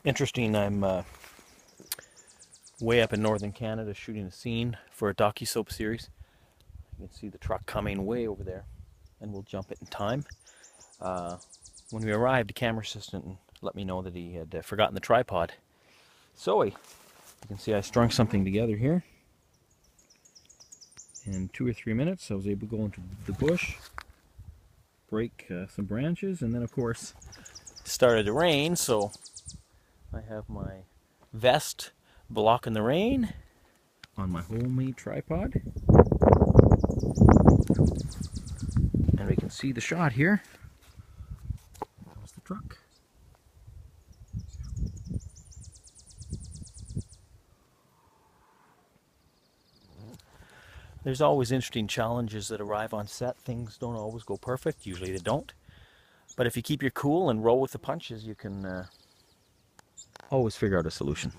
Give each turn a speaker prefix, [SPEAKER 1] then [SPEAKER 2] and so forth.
[SPEAKER 1] Interesting, I'm way up in northern Canada shooting a scene for a docu-soap series. You can see the truck coming way over there, and we'll jump it in time. Uh, when we arrived, the camera assistant let me know that he had forgotten the tripod. So you can see I strung something together here. In 2 or 3 minutes, I was able to go into the bush, break some branches, and then of course it started to rain, so I have my vest blocking the rain on my homemade tripod. And we can see the shot here. That was the truck. There's always interesting challenges that arrive on set. Things don't always go perfect. Usually they don't. But if you keep your cool and roll with the punches, you can always figure out a solution.